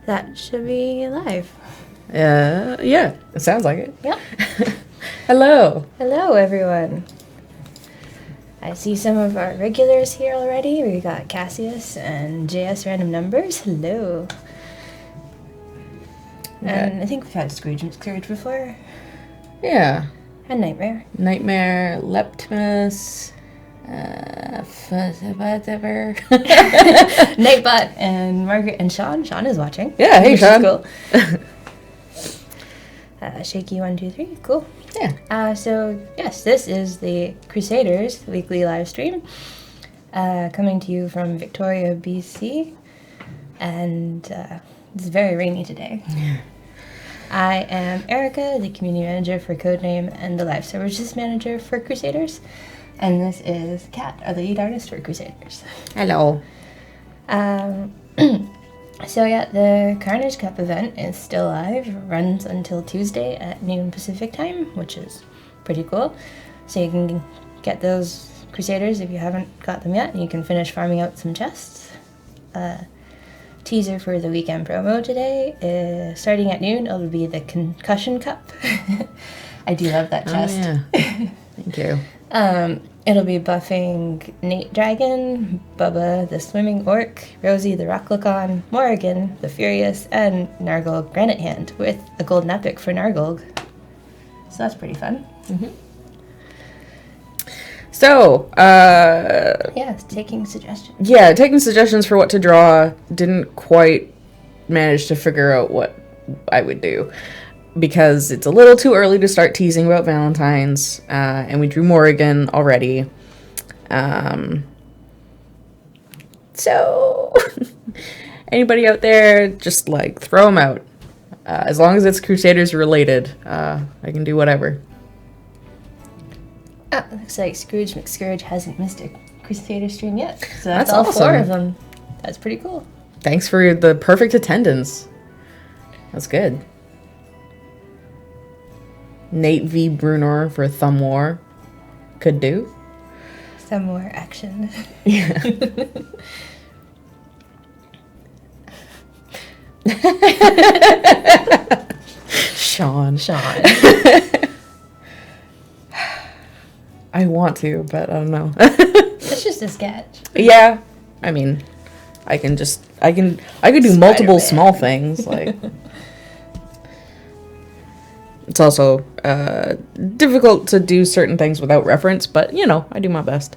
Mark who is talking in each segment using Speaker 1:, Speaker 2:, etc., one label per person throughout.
Speaker 1: That should be live.
Speaker 2: Yeah, it sounds like it.
Speaker 1: Yep.
Speaker 2: Hello.
Speaker 1: Hello, everyone. I see some of our regulars here already. We got Cassius and JS Random Numbers. Hello.
Speaker 2: Okay.
Speaker 1: And I think we've had Scrooge before.
Speaker 2: Yeah.
Speaker 1: And Nightmare.
Speaker 2: Nightmare, Leptimus, whatever.
Speaker 1: Nightbot and Margaret and Sean. Sean is watching.
Speaker 2: Yeah, hey,
Speaker 1: which
Speaker 2: Sean.
Speaker 1: Is cool. Shaky 1, 2, 3. Cool.
Speaker 2: Yeah.
Speaker 1: So, yes, this is the Crusaders weekly live stream. Coming to you from Victoria, BC. And it's very rainy today.
Speaker 2: Yeah.
Speaker 1: I am Erica, the community manager for Codename and the live services manager for Crusaders. And this is Kat, our lead artist for Crusaders.
Speaker 2: Hello.
Speaker 1: So yeah, the Carnage Cup event is still live. Runs until Tuesday at noon Pacific time, which is pretty cool. So you can get those Crusaders if you haven't got them yet, and you can finish farming out some chests. Teaser for the weekend promo today is starting at noon. It'll be the Concussion Cup. I do love that chest.
Speaker 2: Oh, yeah. Thank you.
Speaker 1: It'll be buffing Nate Dragon, Bubba the Swimming Orc, Rosie the Rocklacon, Morrigan the Furious, and Nargolg Granite Hand with a golden epic for Nargolg. So that's pretty fun.
Speaker 2: Mm-hmm. So,
Speaker 1: Yeah, taking suggestions.
Speaker 2: Yeah, taking suggestions for what to draw. Didn't quite manage to figure out what I would do, because it's a little too early to start teasing about Valentine's, and we drew Morrigan already. So, anybody out there, just, throw them out. As long as it's Crusaders related, I can do whatever.
Speaker 1: Looks like Scrooge McScourge hasn't missed a Crusader stream yet. So that's
Speaker 2: That's
Speaker 1: all
Speaker 2: awesome.
Speaker 1: 4 of them. That's pretty cool.
Speaker 2: Thanks for the perfect attendance. That's good. Nate V. Brunor for Thumb War. Could do.
Speaker 1: Some more action.
Speaker 2: Yeah. Sean. I want to, but I don't know.
Speaker 1: It's just a sketch.
Speaker 2: Yeah. I mean, I could do multiple small things, It's also difficult to do certain things without reference, but, I do my best.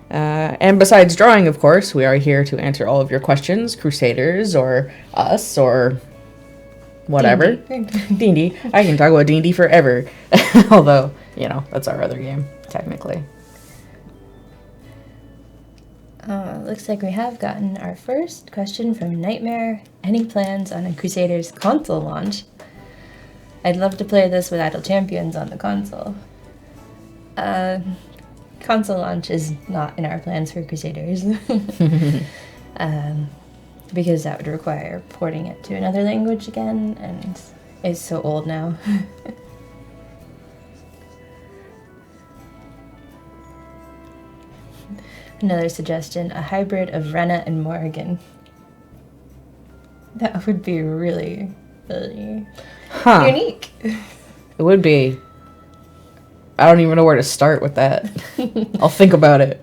Speaker 2: And besides drawing, of course, we are here to answer all of your questions, Crusaders, or us, or whatever. D&D. I can talk about D&D forever. Although, that's our other game, technically.
Speaker 1: Looks like we have gotten our first question from Nightmare. Any plans on a Crusaders console launch? I'd love to play this with Idle Champions on the console. Console launch is not in our plans for Crusaders. Because that would require porting it to another language again, and it's so old now. Another suggestion, a hybrid of Renna and Morrigan. That would be really, really unique.
Speaker 2: It would be. I don't even know where to start with that. I'll think about it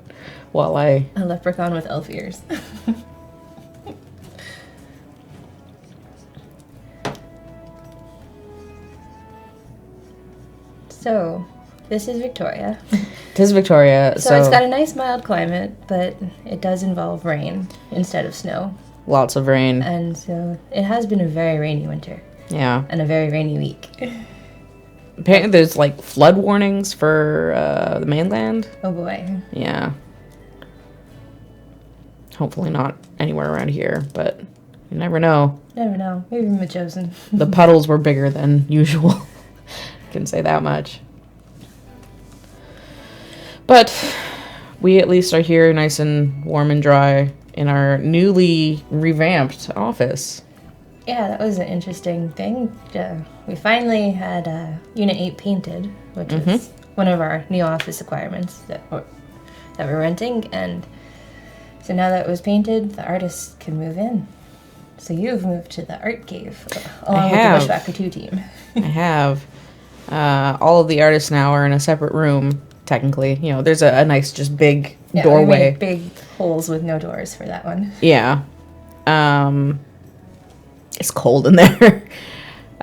Speaker 2: while I...
Speaker 1: A leprechaun with elf ears. So, this is Victoria.
Speaker 2: It is Victoria,
Speaker 1: So it's got a nice mild climate, but it does involve rain instead of snow.
Speaker 2: Lots of rain.
Speaker 1: And so it has been a very rainy winter.
Speaker 2: Yeah.
Speaker 1: And a very rainy week.
Speaker 2: Apparently there's, flood warnings for the mainland.
Speaker 1: Oh boy.
Speaker 2: Yeah. Hopefully not anywhere around here, but you never know.
Speaker 1: Never know. Maybe Machosen.
Speaker 2: The puddles were bigger than usual. Can say that much. But we at least are here nice and warm and dry in our newly revamped office.
Speaker 1: Yeah, that was an interesting thing. We finally had Unit 8 painted, which is one of our new office requirements that we're renting. And so now that it was painted, the artists can move in. So you've moved to the art cave along with the Bushwhacker 2 team.
Speaker 2: I have. All of the artists now are in a separate room, technically. You know, there's a nice, just big doorway.
Speaker 1: We made big holes with no doors for that one.
Speaker 2: Yeah. It's cold in there.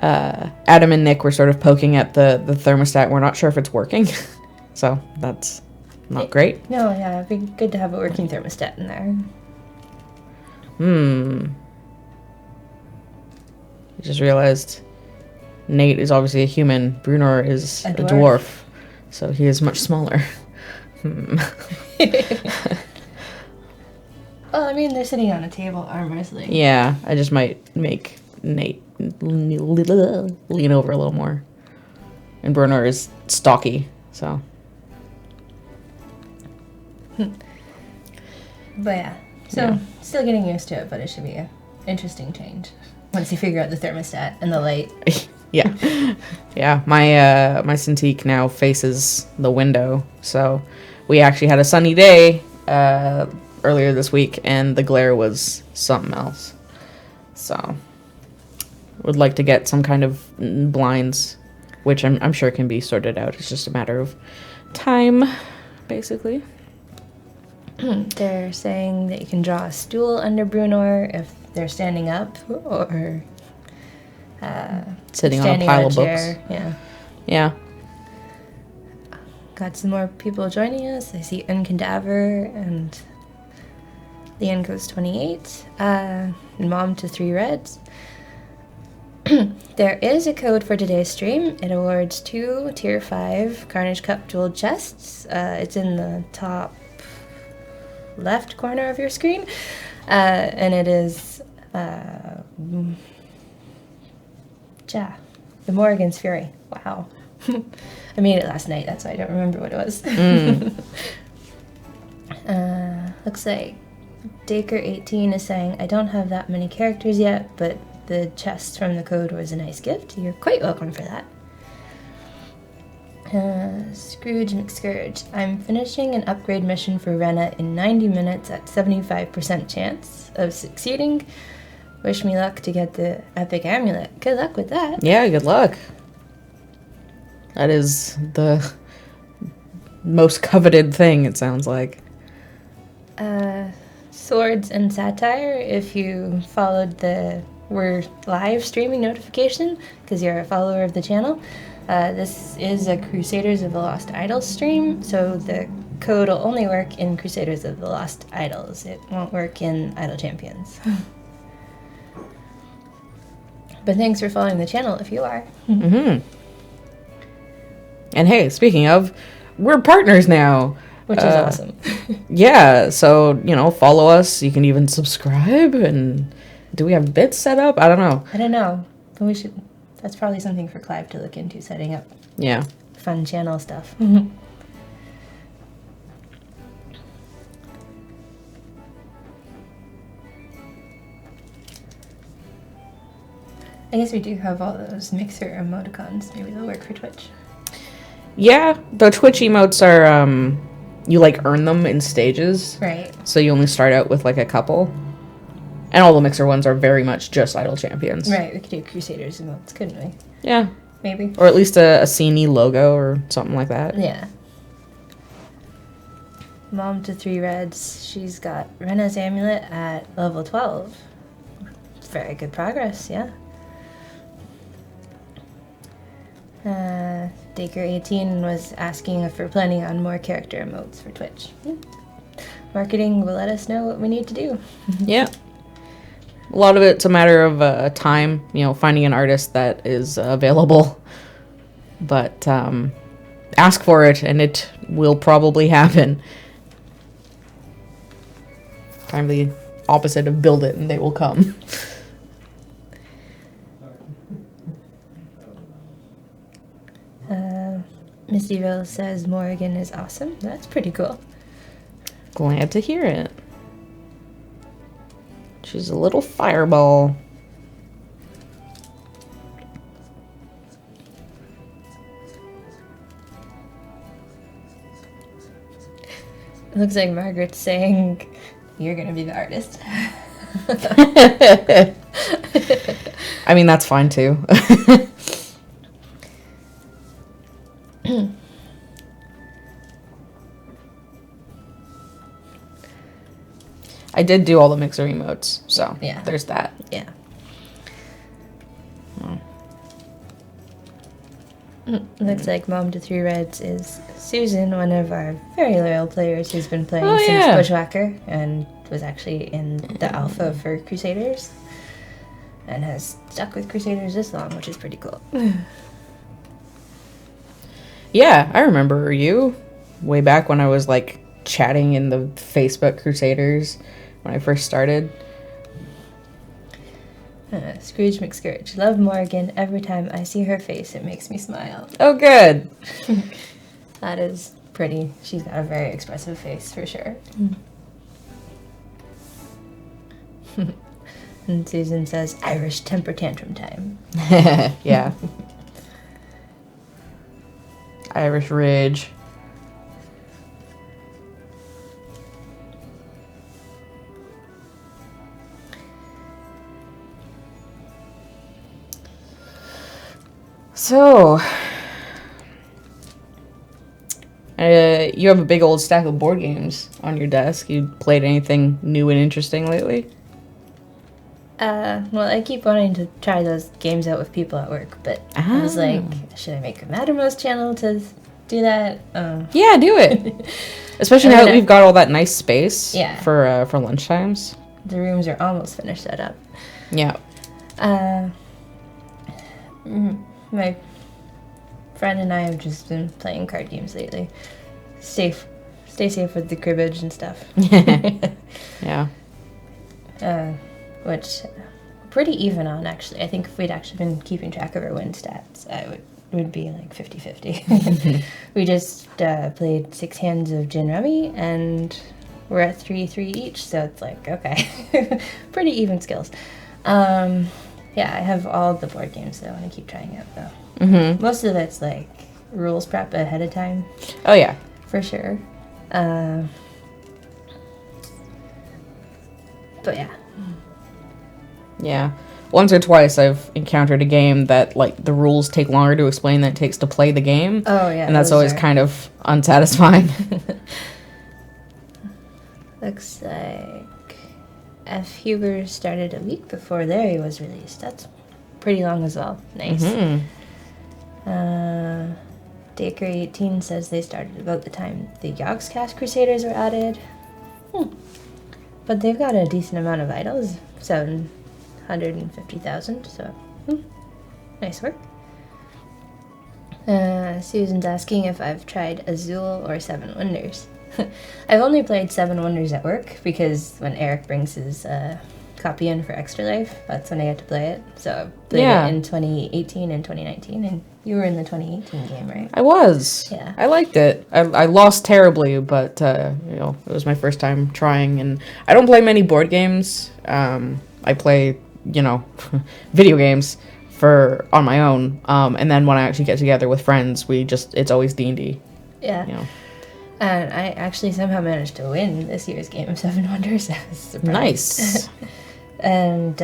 Speaker 2: Adam and Nick were sort of poking at the thermostat. We're not sure if it's working. So that's not great.
Speaker 1: No, yeah, it'd be good to have a working thermostat in there.
Speaker 2: I just realized Nate is obviously a human. Bruno is a dwarf. So he is much smaller.
Speaker 1: Well, I mean, they're sitting on a table, arm wrestling.
Speaker 2: Yeah, I just might make Nate lean over a little more. And Bruno is stocky, so.
Speaker 1: But yeah, still getting used to it, but it should be an interesting change once you figure out the thermostat and the light.
Speaker 2: Yeah. My Cintiq now faces the window, so we actually had a sunny day earlier this week, and the glare was something else. So, would like to get some kind of blinds, which I'm sure can be sorted out. It's just a matter of time, basically.
Speaker 1: They're saying that you can draw a stool under Bruno if they're standing up or
Speaker 2: sitting on a pile of
Speaker 1: chair.
Speaker 2: books. Yeah.
Speaker 1: Got some more people joining us. I see Uncadaver and Leanne goes 28. Mom to 3 reds. There is a code for today's stream. It awards 2 tier 5 Carnage Cup jeweled chests. It's in the top left corner of your screen, and it is the Morrigan's Fury. Wow. I made it last night, that's why I don't remember what it was. Looks like Daker18 is saying, I don't have that many characters yet, but the chest from the code was a nice gift. You're quite welcome for that. Scrooge McScourge. I'm finishing an upgrade mission for Rena in 90 minutes at 75% chance of succeeding. Wish me luck to get the epic amulet. Good luck with that.
Speaker 2: Yeah, good luck. That is the most coveted thing, it sounds like.
Speaker 1: Swords and Satire, if you followed the We're live streaming notification, because you're a follower of the channel, this is a Crusaders of the Lost Idols stream, so the code will only work in Crusaders of the Lost Idols. It won't work in Idol Champions. But thanks for following the channel if you are.
Speaker 2: Mm-hmm. And hey, speaking of, we're partners now.
Speaker 1: Which is awesome.
Speaker 2: Yeah, so, follow us. You can even subscribe. And do we have bits set up? I don't know.
Speaker 1: I don't know. But we should. That's probably something for Clive to look into, setting up fun channel stuff. I guess we do have all those mixer emoticons. Maybe they'll work for Twitch.
Speaker 2: Yeah, the Twitch emotes are, you, earn them in stages.
Speaker 1: Right.
Speaker 2: So you only start out with, a couple. And all the mixer ones are very much just Idol Champions.
Speaker 1: Right, we could do Crusaders emotes, couldn't we?
Speaker 2: Yeah.
Speaker 1: Maybe.
Speaker 2: Or at least a CNE logo or something like that.
Speaker 1: Yeah. Mom to 3 reds. She's got Rena's amulet at level 12. Very good progress, yeah. Daker18 was asking if we're planning on more character emotes for Twitch. Marketing will let us know what we need to do.
Speaker 2: Yeah. A lot of it's a matter of time, finding an artist that is available. But ask for it, and it will probably happen. Kind of the opposite of build it, and they will come.
Speaker 1: Miss Evil says Morrigan is awesome. That's pretty cool.
Speaker 2: Glad to hear it. She's a little fireball.
Speaker 1: It looks like Margaret's saying, you're going to be the artist.
Speaker 2: I mean, that's fine too. I did do all the mixer emotes, so
Speaker 1: Yeah.
Speaker 2: there's that.
Speaker 1: Yeah. Looks like Mom to 3 Reds is Susan, one of our very loyal players who's been playing since Bushwhacker and was actually in the alpha for Crusaders and has stuck with Crusaders this long, which is pretty cool.
Speaker 2: Yeah, I remember you way back when I was like chatting in the Facebook Crusaders when I first started.
Speaker 1: Scrooge McScourge. Love Morgan. Every time I see her face, it makes me smile.
Speaker 2: Oh, good.
Speaker 1: That is pretty. She's got a very expressive face, for sure. And Susan says, Irish temper tantrum time.
Speaker 2: Yeah. Irish Ridge. So, you have a big old stack of board games on your desk. You played anything new and interesting lately?
Speaker 1: Well, I keep wanting to try those games out with people at work, but I was like, should I make a Mattermost channel to do that?
Speaker 2: Yeah, do it. Especially now that we've got all that nice space for lunchtimes.
Speaker 1: The rooms are almost finished set up.
Speaker 2: Yeah.
Speaker 1: My friend and I have just been playing card games lately. Stay safe with the cribbage and stuff.
Speaker 2: Yeah.
Speaker 1: Which pretty even on, actually. I think if we'd actually been keeping track of our win stats, it would be like 50-50. We just played 6 hands of gin rummy, and we're at 3-3 each, so it's like, okay. Pretty even skills. Yeah, I have all the board games that I want to keep trying out, though.
Speaker 2: Mm-hmm.
Speaker 1: Most of it's like rules prep ahead of time.
Speaker 2: Oh, yeah.
Speaker 1: For sure. But yeah.
Speaker 2: Yeah. Once or twice I've encountered a game that, like, the rules take longer to explain than it takes to play the game.
Speaker 1: Oh, yeah.
Speaker 2: And that's always kind of unsatisfying.
Speaker 1: Looks like F. Huber started a week before Larry was released. That's pretty long as well. Nice.
Speaker 2: Mm-hmm.
Speaker 1: Daker18 says they started about the time the Yogscast Crusaders were added. But they've got a decent amount of idols. 750,000, so nice work. Susan's asking if I've tried Azul or Seven Wonders. I've only played Seven Wonders at work because when Eric brings his copy in for Extra Life, that's when I get to play it. So I played it in 2018 and 2019, and you were in the 2018 game, right?
Speaker 2: I was.
Speaker 1: Yeah.
Speaker 2: I liked it. I lost terribly, but it was my first time trying, and I don't play many board games. I play, video games on my own, and then when I actually get together with friends, it's always D&D.
Speaker 1: Yeah. And I actually somehow managed to win this year's game of Seven Wonders. I was surprised.
Speaker 2: Nice.
Speaker 1: And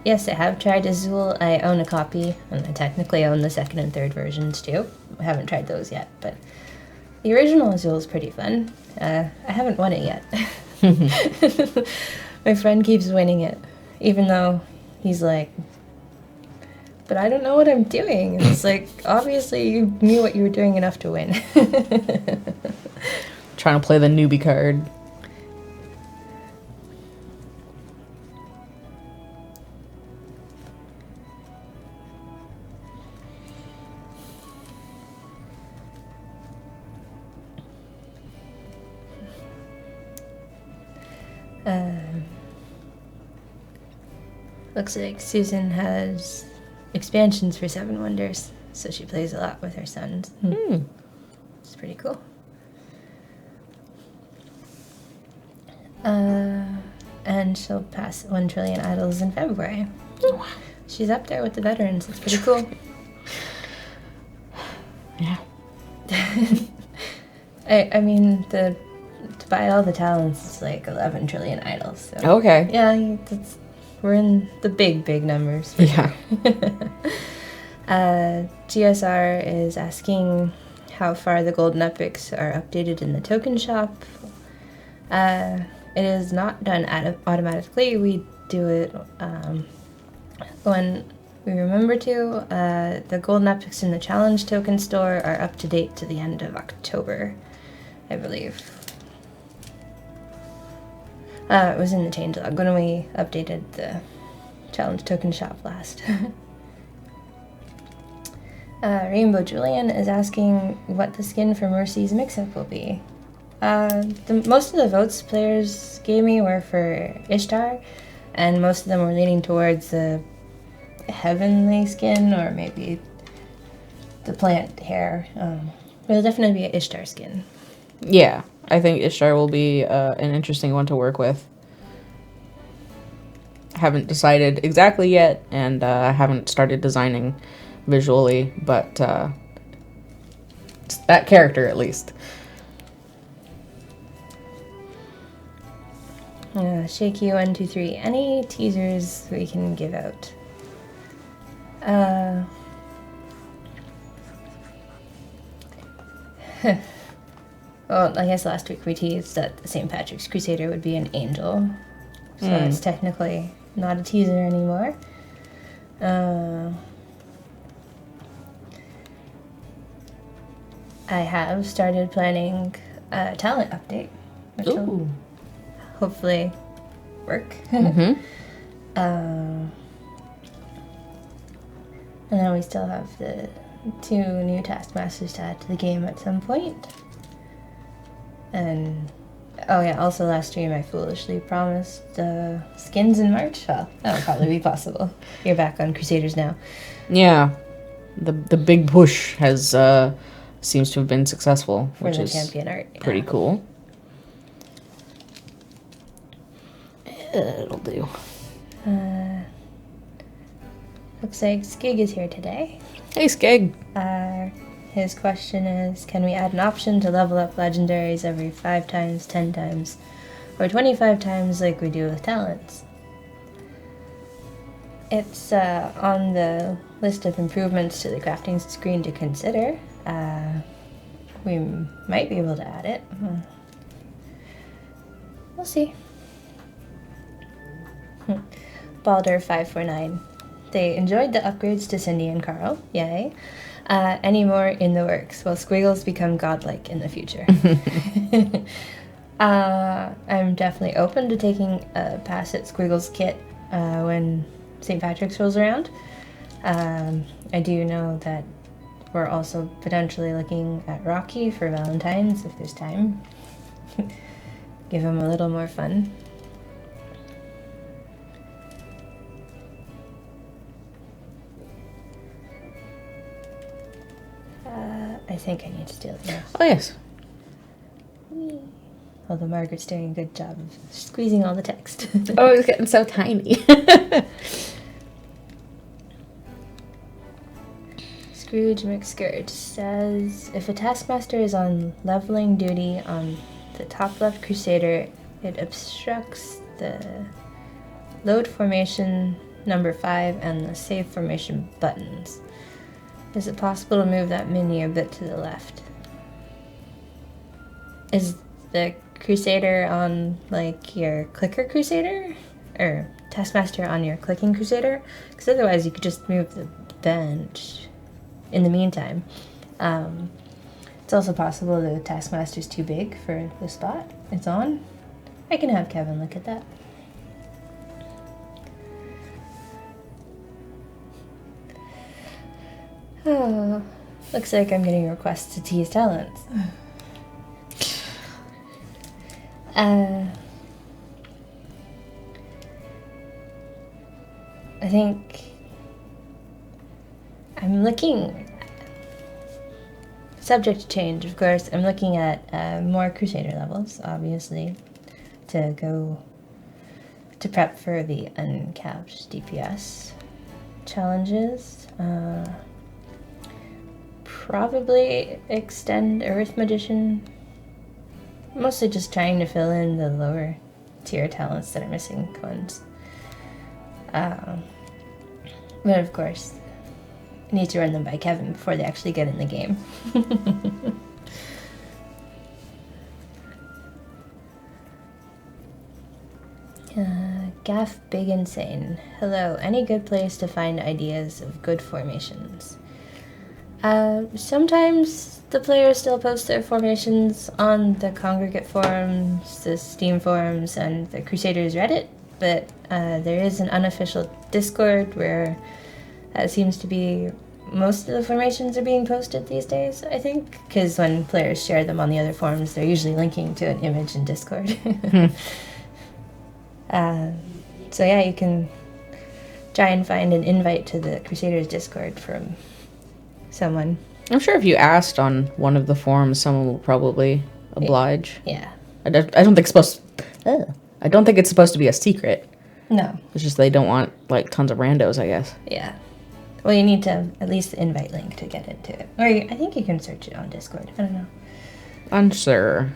Speaker 1: yes, I have tried Azul. I own a copy, and I technically own the second and third versions too. I haven't tried those yet, but the original Azul is pretty fun. I haven't won it yet. My friend keeps winning it, even though he's like, but I don't know what I'm doing. And it's like, obviously you knew what you were doing enough to win.
Speaker 2: Trying to play the newbie card.
Speaker 1: Looks like Susan has expansions for Seven Wonders, so she plays a lot with her sons. It's pretty cool. And she'll pass 1 trillion idols in February. Wow. She's up there with the veterans. It's pretty cool.
Speaker 2: Yeah.
Speaker 1: I mean, to buy all the talents is like 11 trillion idols. So.
Speaker 2: Okay.
Speaker 1: Yeah, we're in the big numbers.
Speaker 2: Yeah.
Speaker 1: GSR is asking how far the golden epics are updated in the token shop. It is not done automatically. We do it when we remember to. The golden epics in the challenge token store are up to date to the end of October, I believe. It was in the changelog when we updated the challenge token shop last. Rainbow Julian is asking what the skin for Mercy's mix-up will be. Most of the votes players gave me were for Ishtar, and most of them were leaning towards the heavenly skin or maybe the plant hair. It'll definitely be an Ishtar skin.
Speaker 2: Yeah, I think Ishtar will be an interesting one to work with. Haven't decided exactly yet, and I haven't started designing visually, but it's that character at least.
Speaker 1: Shaky123, any teasers we can give out? Well, I guess last week we teased that the St. Patrick's Crusader would be an angel, so it's technically not a teaser anymore. I have started planning a talent update, which will hopefully work.
Speaker 2: Mm-hmm.
Speaker 1: And then we still have the 2 new taskmasters to add to the game at some point. And oh yeah, also last stream I foolishly promised skins in March. Well, that'll probably be possible. You're back on Crusaders now.
Speaker 2: Yeah, the big push has seems to have been successful,
Speaker 1: For
Speaker 2: which
Speaker 1: the
Speaker 2: is
Speaker 1: champion art. Yeah.
Speaker 2: pretty cool. It'll do.
Speaker 1: Looks like Skig is here today.
Speaker 2: Hey, Skeg.
Speaker 1: His question is, can we add an option to level up legendaries every 5 times, 10 times, or 25 times like we do with talents? It's on the list of improvements to the crafting screen to consider. We might be able to add it. We'll see. Balder549. They enjoyed the upgrades to Cindy and Carl. Yay. Any more in the works? Will Squiggles become godlike in the future? I'm definitely open to taking a pass at Squiggles' kit when St. Patrick's rolls around. I do know that we're also potentially looking at Rocky for Valentine's if there's time. Give him a little more fun. I think I need to steal this.
Speaker 2: Oh, yes.
Speaker 1: Although Margaret's doing a good job of squeezing all the text.
Speaker 2: Oh, it's getting so tiny.
Speaker 1: Scrooge McScourge says, if a taskmaster is on leveling duty on the top left Crusader, it obstructs the load formation number 5 and the save formation buttons. Is it possible to move that menu a bit to the left? Is the Crusader on, like, your clicker Crusader? Or Taskmaster on your clicking Crusader? Because otherwise you could just move the bench in the meantime. It's also possible the Taskmaster's too big for the spot it's on. I can have Kevin look at that. Oh, looks like I'm getting requests to tease talents. I think I'm looking, subject to change, of course, I'm looking at more Crusader levels, obviously, to go to prep for the uncapped DPS challenges. Probably extend Earth Magician. Mostly just trying to fill in the lower tier talents that are missing ones. But of course, I need to run them by Kevin before they actually get in the game. Gaff Big Insane. Hello, any good place to find ideas of good formations? Sometimes the players still post their formations on the Congregate forums, the Steam forums, and the Crusaders Reddit, but there is an unofficial Discord where it seems to be most of the formations are being posted these days, I think, because when players share them on the other forums, they're usually linking to an image in Discord. So yeah, you can try and find an invite to the Crusaders Discord from someone.
Speaker 2: I'm sure if you asked on one of the forums, someone will probably oblige.
Speaker 1: Yeah.
Speaker 2: I don't think it's supposed. I don't think it's supposed to be a secret.
Speaker 1: No.
Speaker 2: It's just they don't want like tons of randos, I guess.
Speaker 1: Yeah. Well, you need to at least the invite link to get into it. Or I think you can search it on Discord. I don't know.
Speaker 2: Unsure.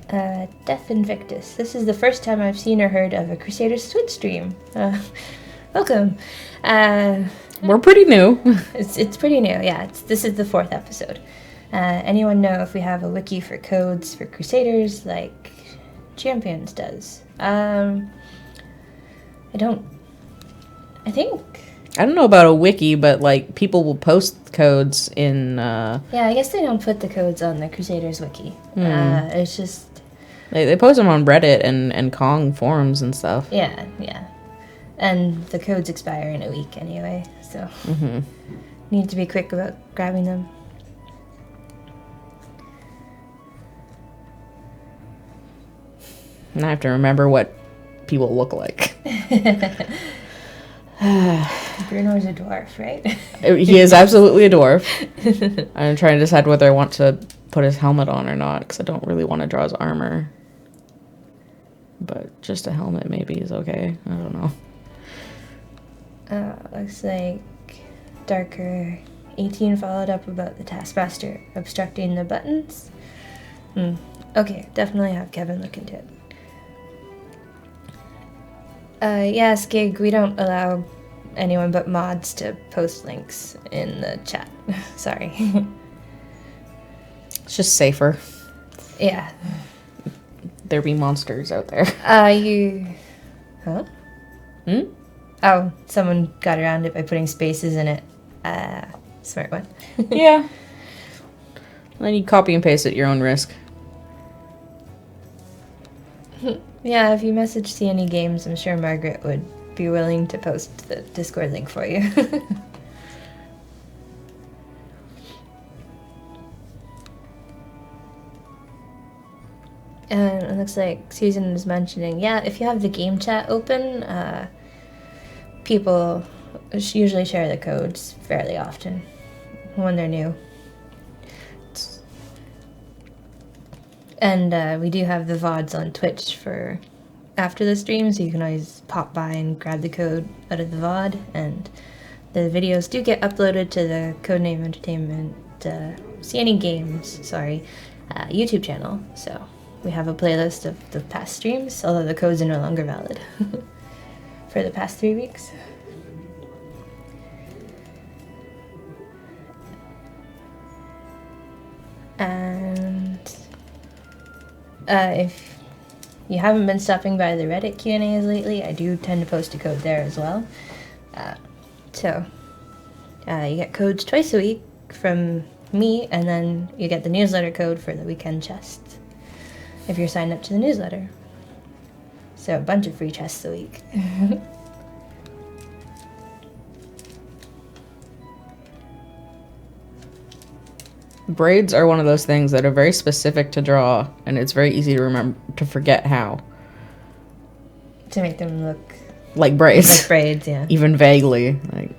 Speaker 1: Death Invictus. This is the first time I've seen or heard of a Crusaders Twitch stream. Welcome.
Speaker 2: We're pretty new.
Speaker 1: It's pretty new, yeah. This is the 4th episode. Anyone know if we have a wiki for codes for Crusaders like Champions does? I
Speaker 2: don't know about a wiki, but like people will post codes in.
Speaker 1: Yeah, I guess they don't put the codes on the Crusaders wiki. It's just
Speaker 2: they post them on Reddit and Kong forums and stuff.
Speaker 1: Yeah. And the codes expire in a week anyway, so need to be quick about grabbing them.
Speaker 2: And I have to remember what people look like.
Speaker 1: Bruno's a dwarf, right?
Speaker 2: He is absolutely a dwarf. I'm trying to decide whether I want to put his helmet on or not, because I don't really want to draw his armor. But just a helmet maybe is okay. I don't know.
Speaker 1: Looks like Darker 18 followed up about the Taskmaster obstructing the buttons. Okay, definitely have Kevin look into it. Yeah, Skig, we don't allow anyone but mods to post links in the chat. Sorry.
Speaker 2: It's just safer.
Speaker 1: Yeah.
Speaker 2: There be monsters out there.
Speaker 1: Huh? Oh, someone got around it by putting spaces in it. Smart one.
Speaker 2: Yeah. Then you copy and paste at your own risk.
Speaker 1: Yeah, if you message CNE Games, I'm sure Margaret would be willing to post the Discord link for you. And it looks like Susan is mentioning, yeah, if you have the game chat open, people usually share the codes fairly often when they're new. And we do have the VODs on Twitch for after the stream, so you can always pop by and grab the code out of the VOD. And the videos do get uploaded to the Codename Entertainment CNE Games, YouTube channel. So we have a playlist of the past streams, although the codes are no longer valid for the past 3 weeks. And if you haven't been stopping by the Reddit Q&As lately, I do tend to post a code there as well. So you get codes twice a week from me, and then you get the newsletter code for the weekend chest if you're signed up to the newsletter. So a bunch of free chests a week.
Speaker 2: Braids are one of those things that are very specific to draw, and it's very easy to remember to forget how.
Speaker 1: To make them look
Speaker 2: like braids.
Speaker 1: Like braids, yeah.
Speaker 2: Even vaguely, like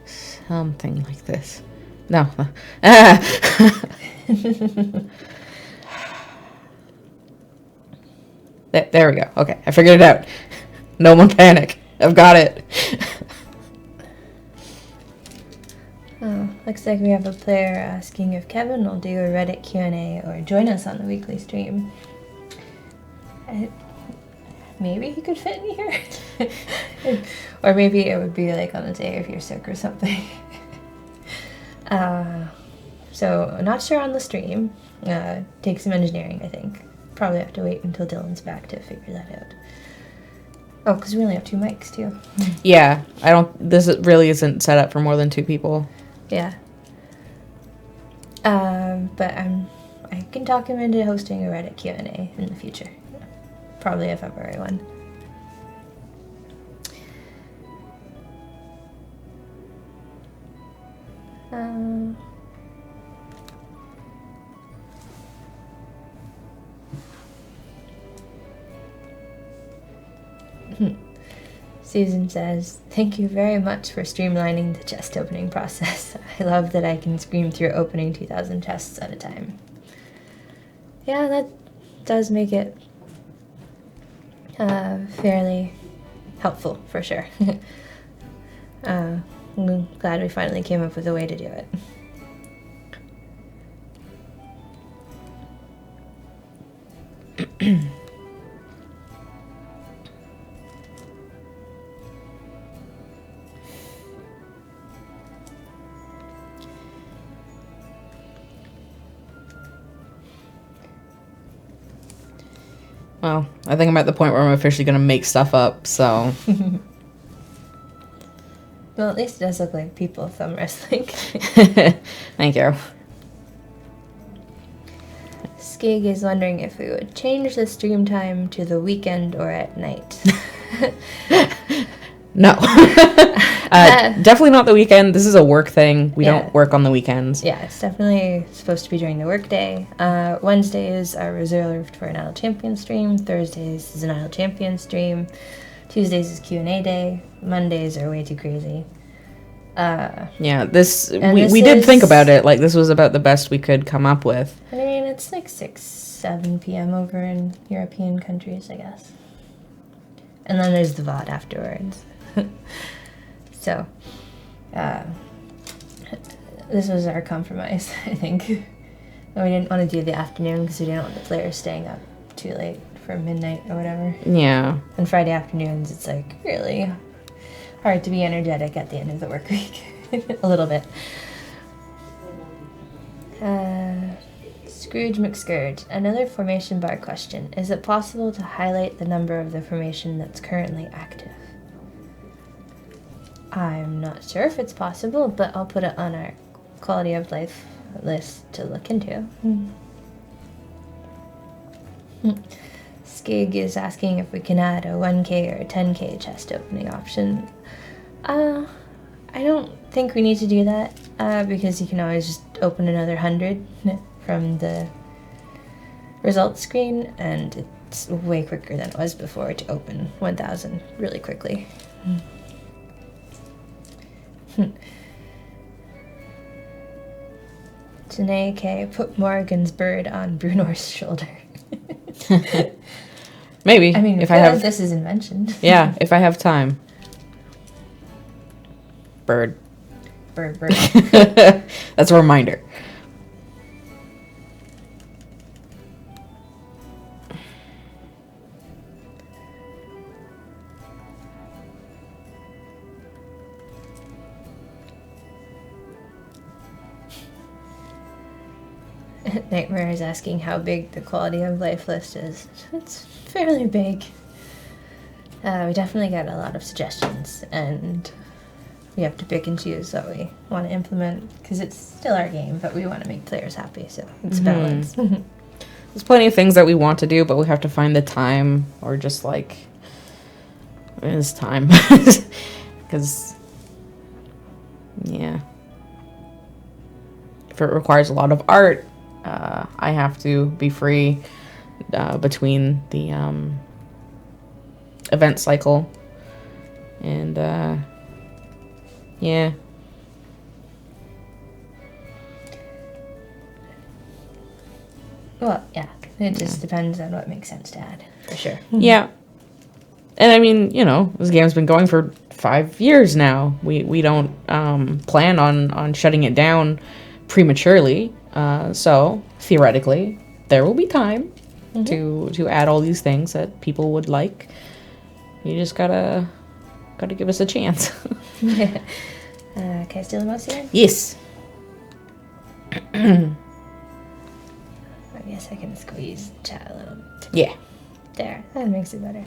Speaker 2: something like this. No. There we go. Okay, I figured it out. No one panic. I've got it.
Speaker 1: Oh, looks like we have a player asking if Kevin will do a Reddit Q&A or join us on the weekly stream. Maybe he could fit in here. Or maybe it would be like on the day if you're sick or something. So, not sure on the stream. Take some engineering, I think. Probably have to wait until Dylan's back to figure that out. Oh, because we only have 2 mics, too.
Speaker 2: Yeah, this really isn't set up for more than 2 people.
Speaker 1: Yeah. But I can talk him into hosting a Reddit Q&A in the future. Probably a February one. Susan says, "Thank you very much for streamlining the chest opening process. I love that I can scream through opening 2,000 chests at a time." Yeah, that does make it fairly helpful, for sure. I'm glad we finally came up with a way to do it.
Speaker 2: Well, I think I'm at the point where I'm officially going to make stuff up, so...
Speaker 1: Well, at least it does look like people thumb wrestling.
Speaker 2: Thank you.
Speaker 1: Skig is wondering if we would change the stream time to the weekend or at night.
Speaker 2: No. Definitely not the weekend. This is a work thing. We don't work on the weekends.
Speaker 1: Yeah, it's definitely supposed to be during the workday. Wednesdays are reserved for an Idle Champion stream. Thursdays is an Idle Champion stream. Tuesdays is Q&A day. Mondays are way too crazy.
Speaker 2: Yeah, we did think about it. Like, this was about the best we could come up with.
Speaker 1: I mean, it's like 6, 7 p.m. over in European countries, I guess. And then there's the VOD afterwards. So, this was our compromise, I think. And we didn't want to do the afternoon because we didn't want the players staying up too late for midnight or whatever.
Speaker 2: Yeah.
Speaker 1: And Friday afternoons, it's like really hard to be energetic at the end of the work week. A little bit. Scrooge McScourge, another formation bar question. Is it possible to highlight the number of the formation that's currently active? I'm not sure if it's possible, but I'll put it on our quality of life list to look into. Skig is asking if we can add a 1k or a 10k chest opening option. I don't think we need to do that, because you can always just open another 100 from the results screen, and it's way quicker than it was before to open 1,000 really quickly. Janae K, put Morgan's bird on Brunor's shoulder.
Speaker 2: Maybe.
Speaker 1: I mean, if I have this is invention.
Speaker 2: Yeah, if I have time. Bird.
Speaker 1: Bird.
Speaker 2: That's a reminder.
Speaker 1: Nightmare is asking how big the quality of life list is. It's fairly big. We definitely get a lot of suggestions, and we have to pick and choose what we want to implement, because it's still our game, but we want to make players happy, so it's balance.
Speaker 2: There's plenty of things that we want to do, but we have to find the time, or just like, it is time. Because, yeah. If it requires a lot of art, I have to be free between the event cycle, and yeah.
Speaker 1: Well, yeah, it just depends on what makes sense to add, for sure.
Speaker 2: Yeah. And I mean, this game's been going for 5 years now. We don't plan on shutting it down prematurely. So theoretically, there will be time to add all these things that people would like. You just gotta give us a chance.
Speaker 1: Can I steal the mouse again?
Speaker 2: Yes.
Speaker 1: I guess I can squeeze chat a little.
Speaker 2: Yeah.
Speaker 1: There, that makes it better.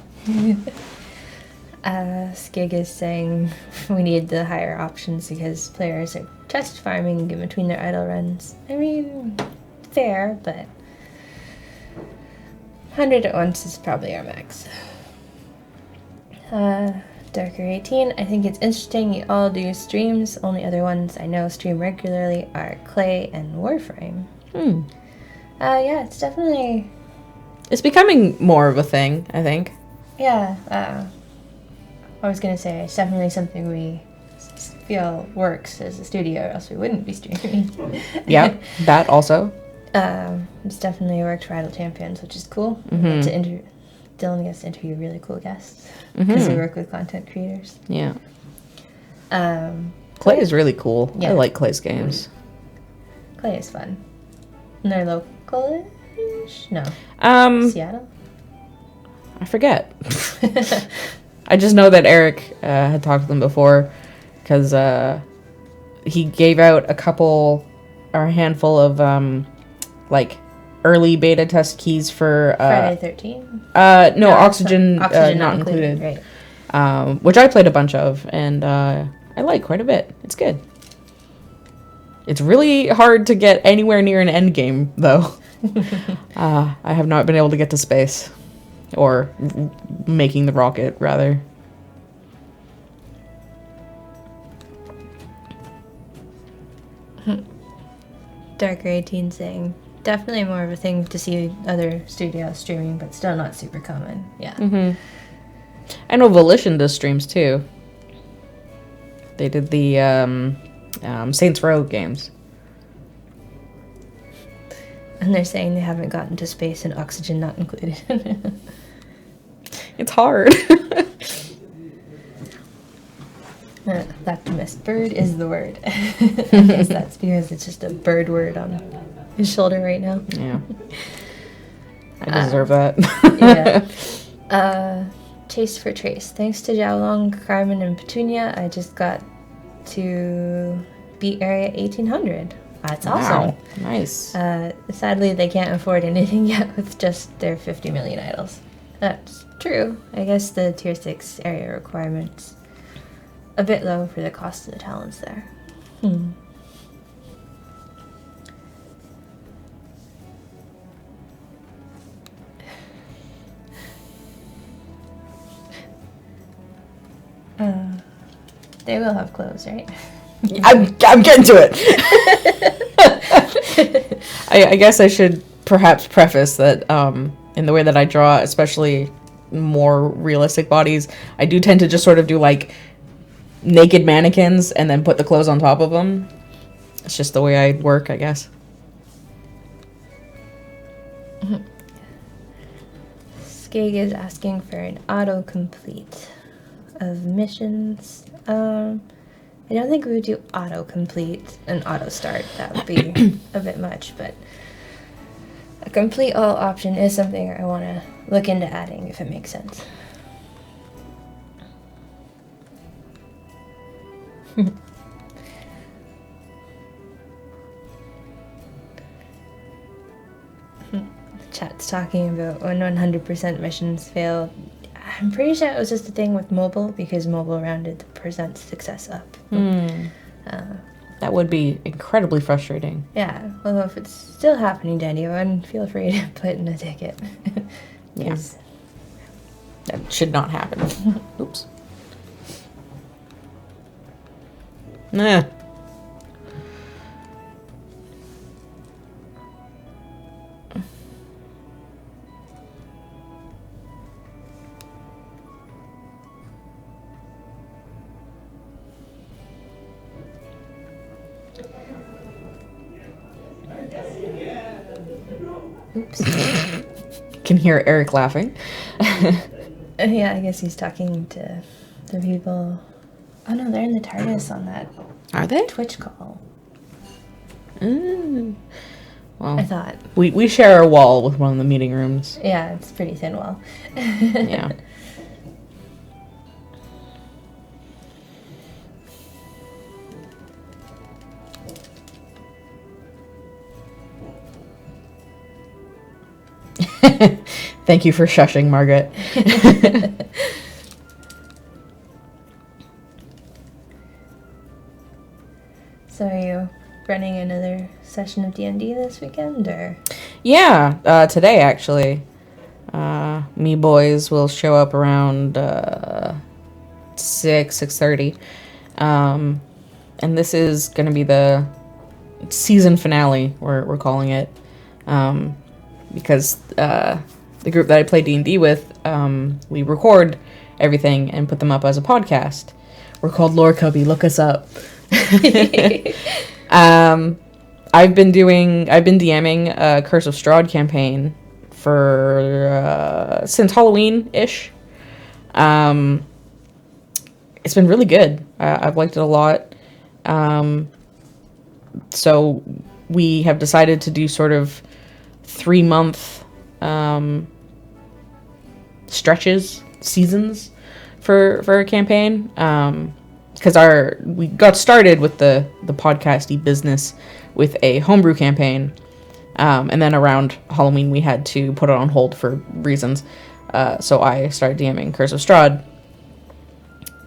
Speaker 1: Skig is saying we need the higher options because players are chest farming in between their idle runs. I mean, fair, but 100 at once is probably our max. Darker 18, I think it's interesting you all do streams. Only other ones I know stream regularly are Clay and Warframe. Yeah, it's definitely...
Speaker 2: It's becoming more of a thing, I think.
Speaker 1: Yeah, I was going to say it's definitely something we feel works as a studio, or else we wouldn't be streaming.
Speaker 2: Yeah, that also.
Speaker 1: It's definitely worked for Idle Champions, which is cool. Dylan gets to interview really cool guests because we work with content creators.
Speaker 2: Yeah. Clay is really cool. Yeah. I like Clay's games.
Speaker 1: Clay is fun. And they're local-ish? No. Seattle?
Speaker 2: I forget. I just know that Eric had talked to them before because he gave out a handful of like early beta test keys for
Speaker 1: Friday 13?
Speaker 2: No, Oxygen not included.
Speaker 1: Right.
Speaker 2: Which I played a bunch of, and I like quite a bit. It's good. It's really hard to get anywhere near an end game, though. I have not been able to get to space. Or making the rocket, rather.
Speaker 1: Darker 18 saying, definitely more of a thing to see other studios streaming, but still not super common. Yeah.
Speaker 2: I know Volition does streams, too. They did the Saints Row games.
Speaker 1: And they're saying they haven't gotten to space and Oxygen not included.
Speaker 2: It's hard.
Speaker 1: Optimist. Bird is the word. I guess that's because it's just a bird word on his shoulder right now.
Speaker 2: Yeah. I deserve that.
Speaker 1: Yeah. Chase for Trace. Thanks to Xiaolong, Carmen, and Petunia, I just got to beat Area 1800. That's awesome.
Speaker 2: Wow. Nice.
Speaker 1: Sadly, they can't afford anything yet with just their 50 million idols. That's true. I guess the tier 6 area requirement's a bit low for the cost of the talents there. They will have clothes, right?
Speaker 2: I'm getting to it. I guess I should perhaps preface that in the way that I draw, especially more realistic bodies, I do tend to just sort of do like naked mannequins and then put the clothes on top of them. It's just the way I work, I guess.
Speaker 1: Skig is asking for an autocomplete of missions. I don't think we would do autocomplete and auto start. That would be a bit much, but a complete all option is something I want to look into adding if it makes sense. Chat's talking about when 100% missions fail. I'm pretty sure it was just a thing with mobile because mobile rounded the percent success up.
Speaker 2: That would be incredibly frustrating.
Speaker 1: Yeah, although if it's still happening to anyone, feel free to put in a ticket.
Speaker 2: Yes. That should not happen. Oops. Nah.
Speaker 1: Oops.
Speaker 2: Can hear Eric laughing.
Speaker 1: Yeah, I guess he's talking to the people Oh no, they're in the TARDIS on that
Speaker 2: Are they?
Speaker 1: Twitch call.
Speaker 2: Well,
Speaker 1: I thought.
Speaker 2: We share a wall with one of the meeting rooms.
Speaker 1: Yeah, it's a pretty thin wall.
Speaker 2: Yeah. Thank you for shushing, Margaret.
Speaker 1: So are you running another session of D&D this weekend, or?
Speaker 2: Yeah, today actually. Me boys will show up around 6:30. And this is going to be the season finale, we're calling it. Because the group that I play D&D with, we record everything and put them up as a podcast. We're called Lore Cubby. Look us up. I've been DMing a Curse of Strahd campaign for since Halloween-ish. It's been really good. I've liked it a lot. So we have decided to do sort of 3-month stretches, seasons for a campaign. Because we got started with the podcasty business with a homebrew campaign, and then around Halloween we had to put it on hold for reasons. So I started DMing Curse of Strahd,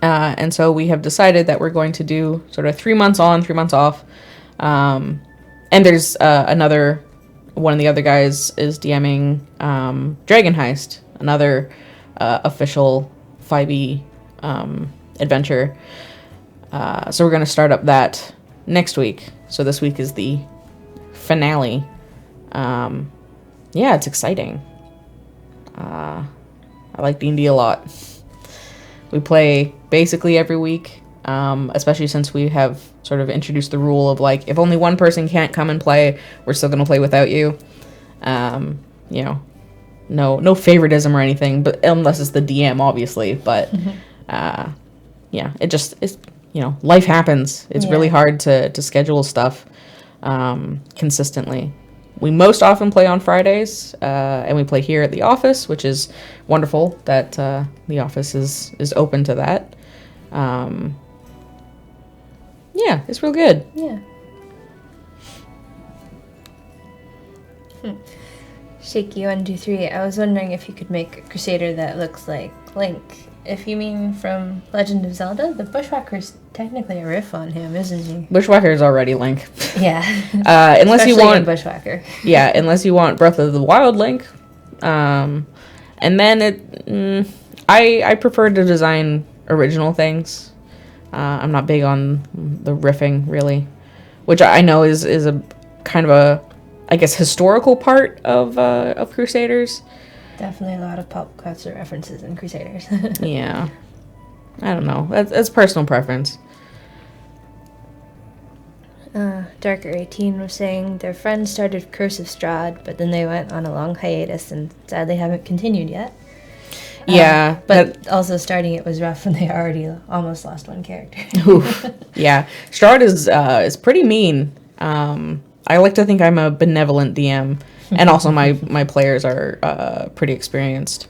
Speaker 2: and so we have decided that we're going to do sort of 3 months on, 3 months off. And there's another one of the other guys is DMing Dragon Heist, another official 5e adventure. So we're going to start up that next week. So this week is the finale. Yeah, it's exciting. I like D&D a lot. We play basically every week, especially since we have sort of introduced the rule of, like, if only one person can't come and play, we're still going to play without you. You know, no favoritism or anything, but unless it's the DM, obviously. But yeah, it's life happens. It's really hard to schedule stuff consistently. We most often play on Fridays, and we play here at the office, which is wonderful that the office is open to that. Yeah, it's real good.
Speaker 1: Yeah. Shaky 1, 2, 3. I was wondering if you could make a Crusader that looks like Link. If you mean from Legend of Zelda, the Bushwhacker's technically a riff on him, isn't he?
Speaker 2: Bushwhacker is already Link.
Speaker 1: Yeah.
Speaker 2: Unless you want
Speaker 1: Bushwhacker.
Speaker 2: Yeah, unless you want Breath of the Wild Link. And then I prefer to design original things. I'm not big on the riffing, really, which I know is a kind of a, I guess, historical part of Crusaders.
Speaker 1: Definitely a lot of pop culture references in Crusaders.
Speaker 2: Yeah. I don't know. That's personal preference.
Speaker 1: Darker 18 was saying their friends started Curse of Strahd, but then they went on a long hiatus and sadly haven't continued yet.
Speaker 2: Yeah.
Speaker 1: But also starting it was rough when they already almost lost one character.
Speaker 2: Oof. Yeah. Strahd is pretty mean. I like to think I'm a benevolent DM. And also my players are pretty experienced.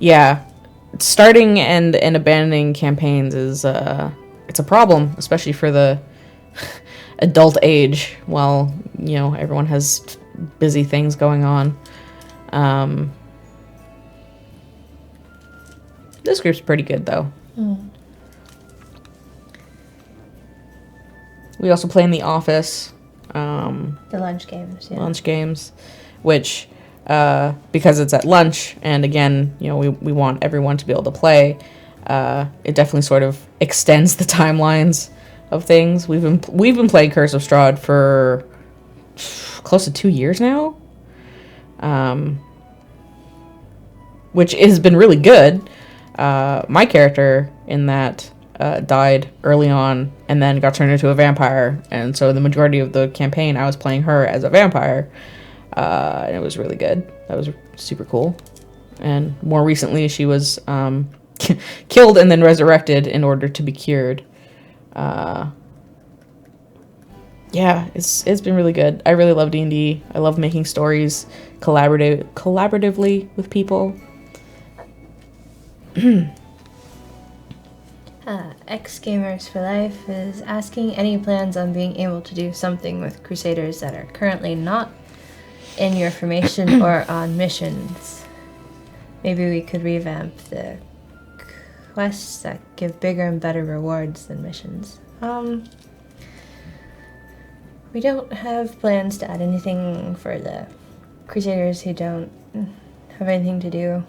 Speaker 2: Yeah, starting and abandoning campaigns is it's a problem, especially for the adult age, while everyone has busy things going on. This group's pretty good though. We also play in the office.
Speaker 1: The lunch games, yeah.
Speaker 2: Lunch games, which, because it's at lunch, and again, we want everyone to be able to play, it definitely sort of extends the timelines of things. We've been playing Curse of Strahd for close to 2 years now, which has been really good. My character in that died early on and then got turned into a vampire, and so the majority of the campaign I was playing her as a vampire, and it was really good. That was super cool. And more recently, she was killed and then resurrected in order to be cured. Yeah, it's been really good. I really love D&D. I love making stories collaboratively with people.
Speaker 1: Ex-Gamers for Life is asking any plans on being able to do something with Crusaders that are currently not in your formation or on missions. Maybe we could revamp the quests that give bigger and better rewards than missions. We don't have plans to add anything for the Crusaders who don't have anything to do.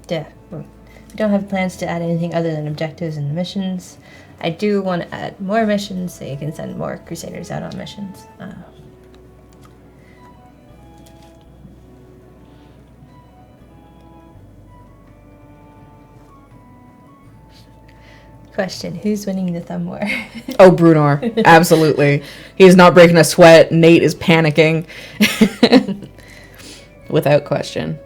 Speaker 1: We don't have plans to add anything other than objectives and missions. I do want to add more missions so you can send more Crusaders out on missions. Question, who's winning the thumb war?
Speaker 2: Oh, Brunor. Absolutely. He's not breaking a sweat. Nate is panicking. Without question.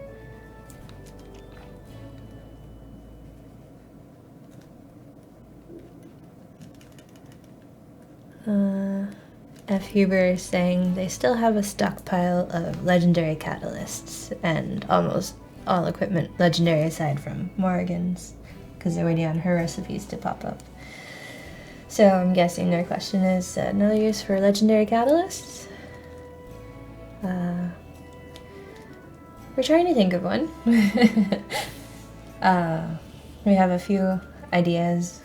Speaker 1: F. Huber is saying they still have a stockpile of legendary catalysts and almost all equipment legendary aside from Morrigan's, because they're waiting on her recipes to pop up. So I'm guessing their question is another use for legendary catalysts? We're trying to think of one. We have a few ideas.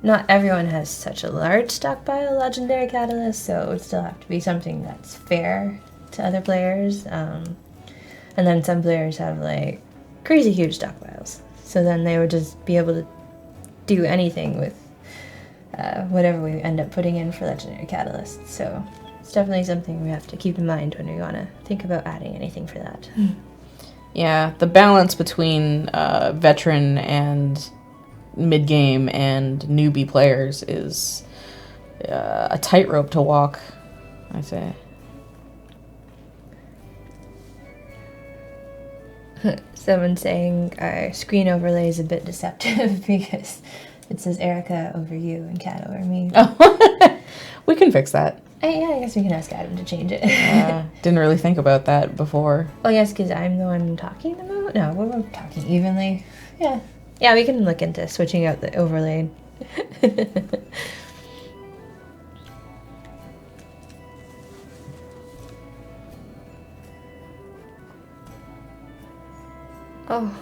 Speaker 1: Not everyone has such a large stockpile of legendary catalysts, so it would still have to be something that's fair to other players. And then some players have like crazy huge stockpiles. So then they would just be able to do anything with whatever we end up putting in for legendary catalysts. So it's definitely something we have to keep in mind when we want to think about adding anything for that.
Speaker 2: Yeah, the balance between veteran and mid-game and newbie players is a tightrope to walk, I say.
Speaker 1: Someone saying our screen overlay is a bit deceptive because it says Erica over you and Kat over me.
Speaker 2: Oh, we can fix that.
Speaker 1: I guess we can ask Adam to change it.
Speaker 2: Didn't really think about that before.
Speaker 1: Oh, yes, because I'm the one talking the most? No, we're talking evenly. Yeah. Yeah, we can look into switching out the overlay. Oh.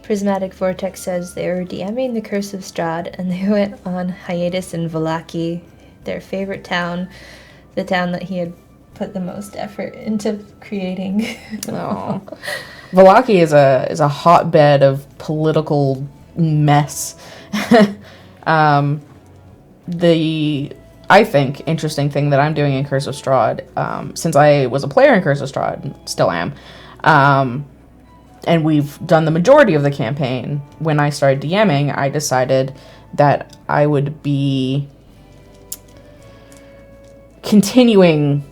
Speaker 1: Prismatic Vortex says they were DMing the Curse of Strahd and they went on hiatus in Vallaki, their favorite town, the town that he had put the most effort into creating.
Speaker 2: Oh. Vallaki is a hotbed of political mess. The, I think, interesting thing that I'm doing in Curse of Strahd, since I was a player in Curse of Strahd, still am, and we've done the majority of the campaign, when I started DMing, I decided that I would be continuing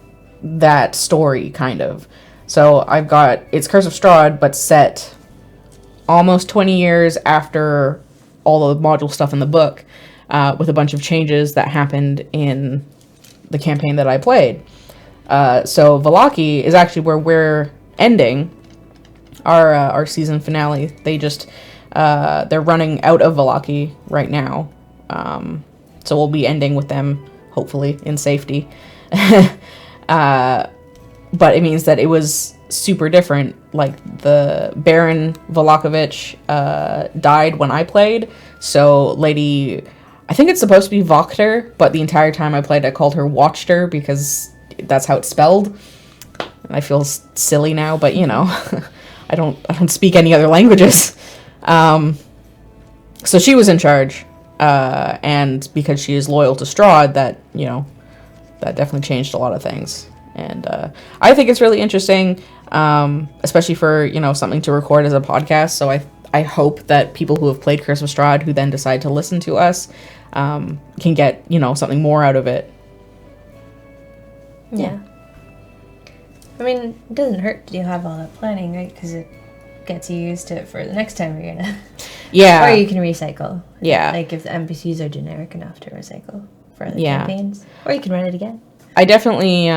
Speaker 2: that story, kind of. So I've got, it's Curse of Strahd, but set almost 20 years after all the module stuff in the book, with a bunch of changes that happened in the campaign that I played. So Vallaki is actually where we're ending our season finale. They just, they're running out of Vallaki right now. So we'll be ending with them, hopefully, in safety. But it means that it was super different. Like, the Baron Valakovich died when I played, so Lady, I think it's supposed to be Vokter, but the entire time I played I called her Watchter because that's how it's spelled. And I feel silly now, but you know, I don't speak any other languages. So she was in charge, and because she is loyal to Strahd, that, you know, that definitely changed a lot of things. And I think it's really interesting, especially for, you know, something to record as a podcast. So I hope that people who have played Curse of Strahd who then decide to listen to us can get, you know, something more out of it.
Speaker 1: Yeah. I mean, it doesn't hurt to have all that planning, right? Because it gets you used to it for the next time you're gonna.
Speaker 2: Yeah.
Speaker 1: Or you can recycle.
Speaker 2: Yeah.
Speaker 1: Like if the NPCs are generic enough to recycle for other
Speaker 2: Yeah.
Speaker 1: campaigns. Or you can run it again.
Speaker 2: I definitely,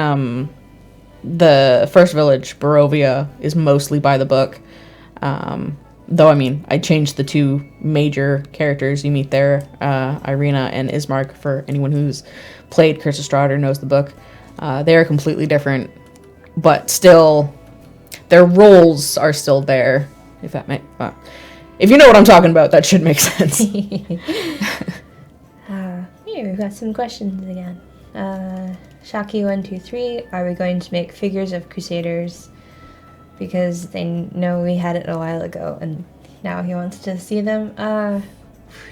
Speaker 2: the first village, Barovia, is mostly by the book. Though, I mean, I changed the two major characters you meet there, Irina and Ismark, for anyone who's played Curse of Strahd or knows the book. They are completely different, but still, their roles are still there, if that makes... if you know what I'm talking about, that should make sense.
Speaker 1: Here, we've got some questions again. Shaki123, are we going to make figures of Crusaders? Because they know we had it a while ago, and now he wants to see them.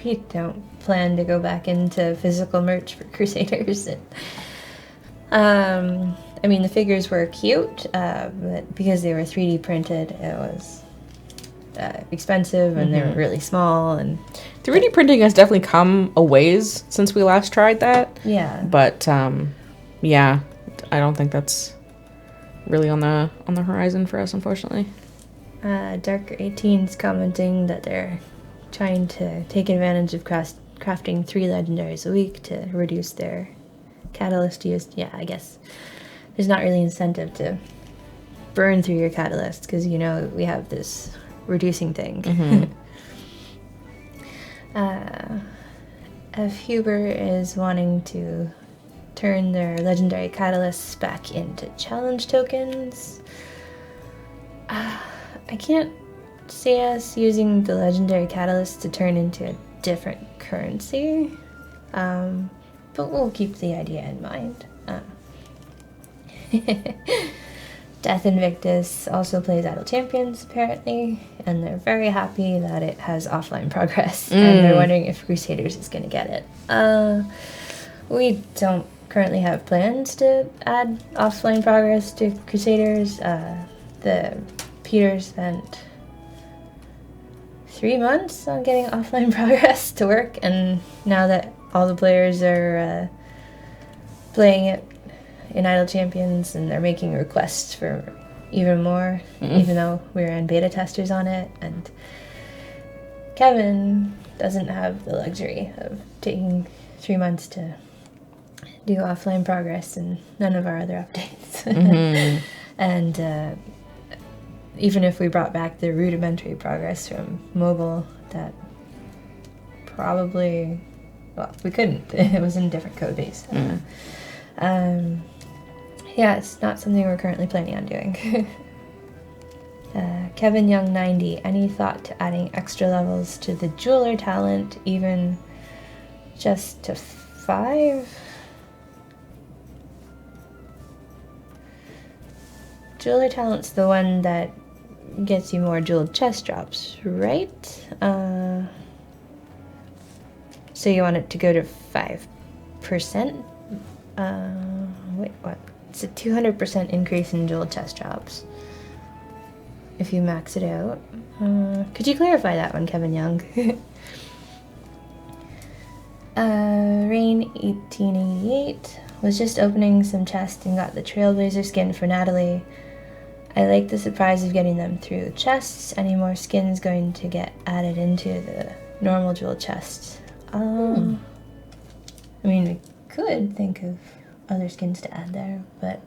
Speaker 1: We don't plan to go back into physical merch for Crusaders. I mean, the figures were cute, but because they were 3D printed, it was expensive, and they were really small. And
Speaker 2: 3D printing has definitely come a ways since we last tried that.
Speaker 1: Yeah.
Speaker 2: But yeah, I don't think that's really on the horizon for us, unfortunately.
Speaker 1: Darker 18's commenting that they're trying to take advantage of crafting 3 legendaries a week to reduce their catalyst use. Yeah, I guess there's not really incentive to burn through your catalyst because we have this reducing thing. F. Huber is wanting to turn their legendary catalysts back into challenge tokens. I can't see us using the legendary catalyst to turn into a different currency, but we'll keep the idea in mind. Death Invictus also plays Idle Champions, apparently, and they're very happy that it has offline progress, and they're wondering if Crusaders is going to get it. We don't currently have plans to add offline progress to Crusaders. Peter spent 3 months on getting offline progress to work, and now that all the players are playing it in Idle Champions, and they're making requests for even more, even though we're in beta testers on it, and Kevin doesn't have the luxury of taking 3 months to do offline progress and none of our other updates. And even if we brought back the rudimentary progress from mobile, that probably, well, we couldn't. It was in a different code base. Yeah, it's not something we're currently planning on doing. Kevin Young 90, any thought to adding extra levels to the jeweler talent, even just to 5? Jeweler talent's the one that gets you more jeweled chest drops, right? So you want it to go to 5%? Wait, what? It's a 200% increase in jeweled chest drops if you max it out. Could you clarify that one, Kevin Young? Rain 1888 was just opening some chests and got the Trailblazer skin for Natalie. I like the surprise of getting them through chests. Any more skins going to get added into the normal jewel chests? I mean, we could think of other skins to add there, but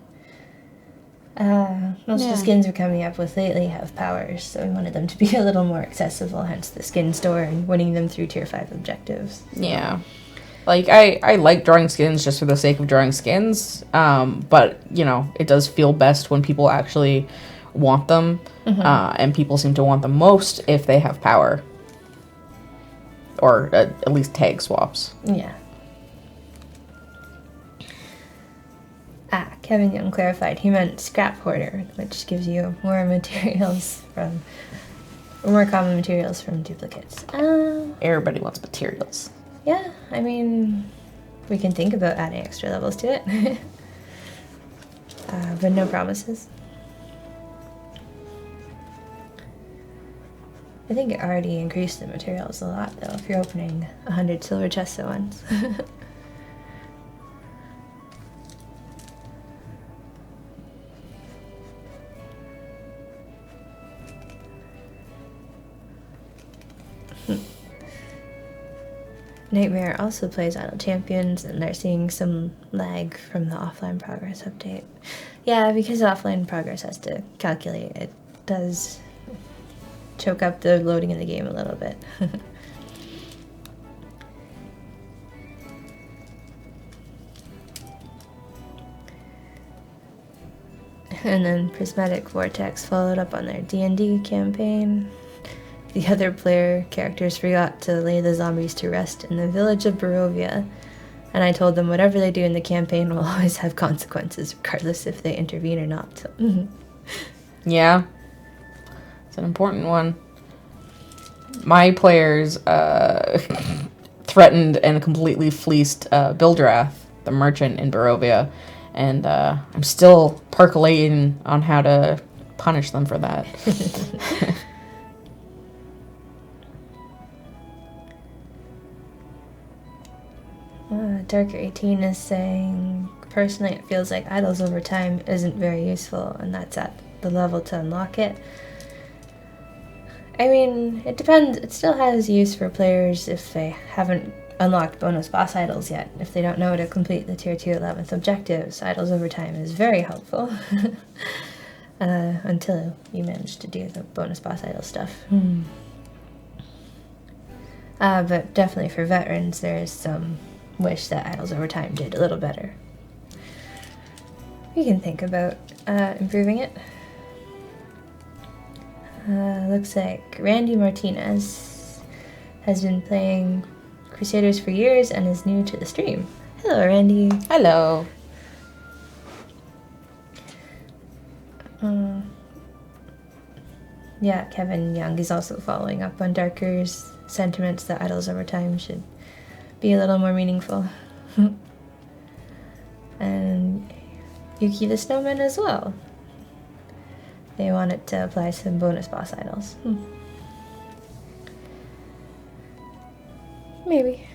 Speaker 1: most of the skins we're coming up with lately have powers, so we wanted them to be a little more accessible, hence the skin store and winning them through tier 5 objectives.
Speaker 2: Yeah. Like, I like drawing skins just for the sake of drawing skins, but, it does feel best when people actually want them, and people seem to want them most if they have power. Or at least tag swaps.
Speaker 1: Yeah. Kevin Young clarified he meant scrap hoarder, which gives you more common materials from duplicates.
Speaker 2: Everybody wants materials.
Speaker 1: Yeah, I mean, we can think about adding extra levels to it. But no promises. I think it already increased the materials a lot, though, if you're opening 100 silver chests at once. Nightmare also plays Idle Champions, and they're seeing some lag from the offline progress update. Yeah, because offline progress has to calculate, it does choke up the loading in the game a little bit. And then Prismatic Vortex followed up on their D&D campaign. The other player characters forgot to lay the zombies to rest in the village of Barovia, and I told them whatever they do in the campaign will always have consequences, regardless if they intervene or not.
Speaker 2: Yeah. It's an important one. My players threatened and completely fleeced Bildrath, the merchant in Barovia, and I'm still percolating on how to punish them for that.
Speaker 1: Darker 18 is saying, personally it feels like idols over time isn't very useful, and that's at the level to unlock it. I mean, it depends. It still has use for players if they haven't unlocked bonus boss idols yet. If they don't know to complete the tier 2 11th objectives, idols over time is very helpful. Until you manage to do the bonus boss idol stuff. But definitely for veterans, there is some wish that idols over time did a little better. We can think about improving it. Looks like Randy Martinez has been playing Crusaders for years and is new to the stream. Hello, Randy.
Speaker 2: Hello.
Speaker 1: Yeah, Kevin Young is also following up on Darker's sentiments that idols over time should be a little more meaningful. And Yuki the Snowman as well. They want it to apply some bonus boss idols. Maybe.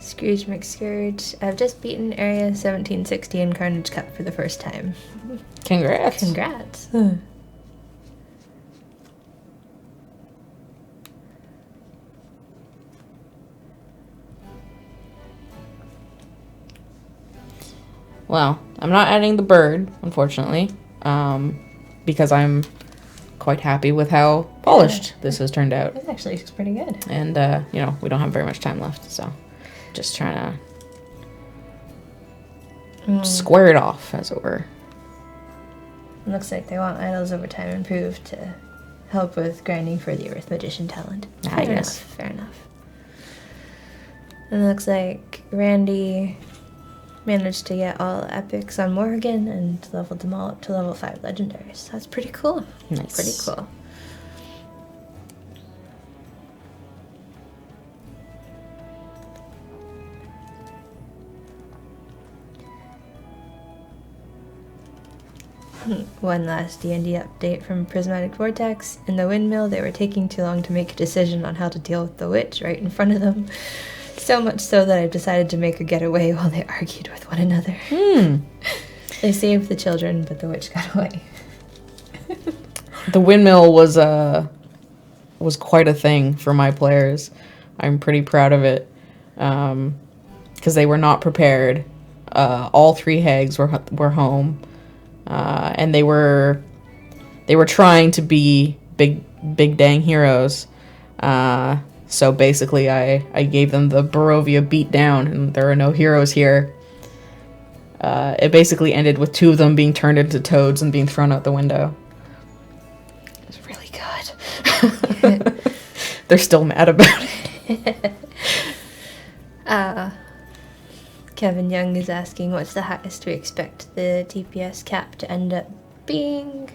Speaker 1: Scrooge McScourge. I've just beaten Area 1760 in Carnage Cup for the first time.
Speaker 2: Congrats.
Speaker 1: Congrats.
Speaker 2: Well, I'm not adding the bird, unfortunately, because I'm quite happy with how polished this has turned out.
Speaker 1: It actually looks pretty good.
Speaker 2: And, you know, we don't have very much time left, so just trying to square it off, as it were.
Speaker 1: It looks like they want idols over time improved to help with grinding for the Earth Magician talent. Fair enough. And it looks like Randy managed to get all epics on Morrigan and leveled them all up to level 5 legendaries. That's pretty cool.
Speaker 2: Nice.
Speaker 1: Pretty cool. One last D&D update from Prismatic Vortex. In the windmill, they were taking too long to make a decision on how to deal with the witch right in front of them. So much so that I've decided to make her get away while they argued with one another. They saved the children, but the witch got away.
Speaker 2: The windmill was quite a thing for my players. I'm pretty proud of it, because they were not prepared. All 3 hags were home, and they were trying to be big dang heroes. So basically, I gave them the Barovia beat down, and there are no heroes here. It basically ended with 2 of them being turned into toads and being thrown out the window. It was really good. They're still mad about it.
Speaker 1: Kevin Young is asking what's the highest we expect the TPS cap to end up being.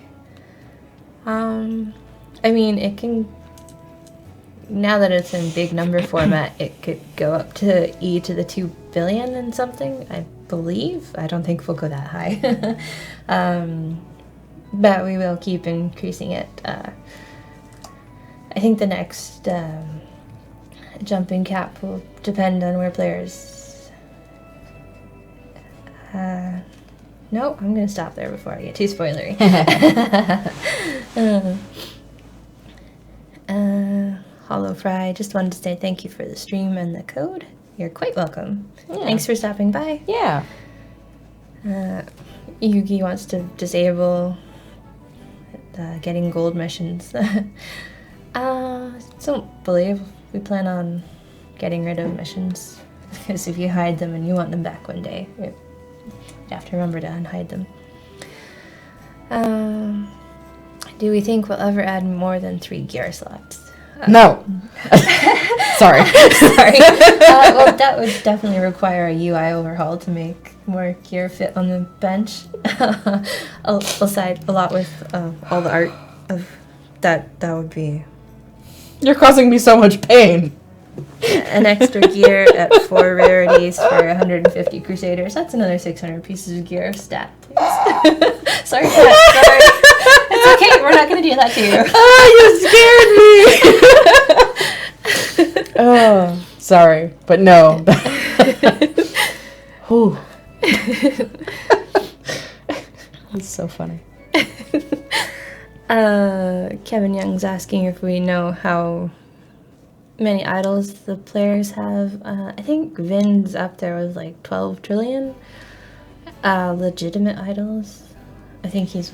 Speaker 1: I mean, it can... Now that it's in big number format, it could go up to e to the 2 billion and something, I believe. I don't think we'll go that high. But we will keep increasing it. I think the next jumping cap will depend on where players No, I'm gonna stop there before I get too spoilery. Hollow Fry, just wanted to say thank you for the stream and the code. You're quite welcome.
Speaker 2: Yeah.
Speaker 1: Thanks for stopping by.
Speaker 2: Yeah.
Speaker 1: Yugi wants to disable getting gold missions. Don't believe we plan on getting rid of missions. Because if you hide them and you want them back one day, you have to remember to unhide them. Do we think we'll ever add more than 3 gear slots?
Speaker 2: No. Sorry.
Speaker 1: Sorry. Well, that would definitely require a UI overhaul to make more gear fit on the bench. I'll side a lot with all the art of that. That would be
Speaker 2: You're causing me so much pain.
Speaker 1: an extra gear at 4 rarities for 150 Crusaders. That's another 600 pieces of gear stat, please. Sorry, Kat, sorry. It's okay, we're not going to do that to you.
Speaker 2: Oh, you scared me! Oh, sorry, but no. Whew. That's so funny.
Speaker 1: Kevin Young's asking if we know how many idols the players have. I think Vin's up there with like 12 trillion legitimate idols. I think he's,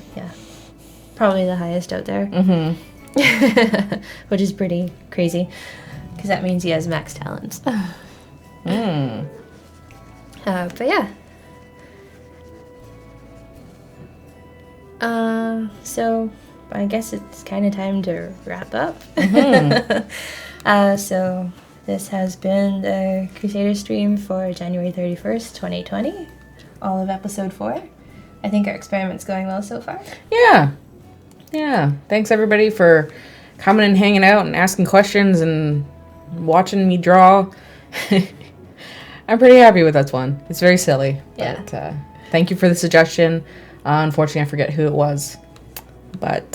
Speaker 1: probably the highest out there.
Speaker 2: Mm-hmm.
Speaker 1: Which is pretty crazy, because that means he has max talents. But yeah. So I guess it's kind of time to wrap up. So this has been the Crusader stream for January 31st, 2020. All of episode 4. I think our experiment's going well so far.
Speaker 2: Yeah. Thanks everybody for coming and hanging out and asking questions and watching me draw. I'm pretty happy with this one. It's very silly.
Speaker 1: Yeah.
Speaker 2: But thank you for the suggestion. Unfortunately, I forget who it was. But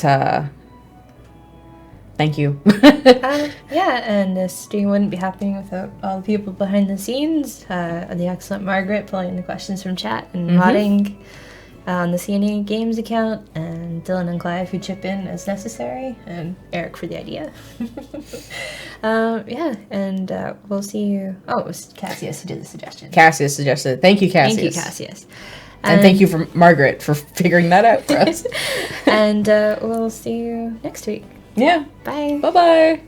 Speaker 2: thank you.
Speaker 1: Yeah, and this stream wouldn't be happening without all the people behind the scenes. The excellent Margaret pulling the questions from chat and modding on the CNA Games account, and Dylan and Clive who chip in as necessary, and Eric for the idea. And we'll see you. Oh, it was Cassius who did the suggestion.
Speaker 2: Cassius suggested. Thank you, Cassius.
Speaker 1: Thank you, Cassius.
Speaker 2: And thank you for Margaret for figuring that out for us.
Speaker 1: And we'll see you next week.
Speaker 2: Yeah.
Speaker 1: Bye.
Speaker 2: Bye-bye.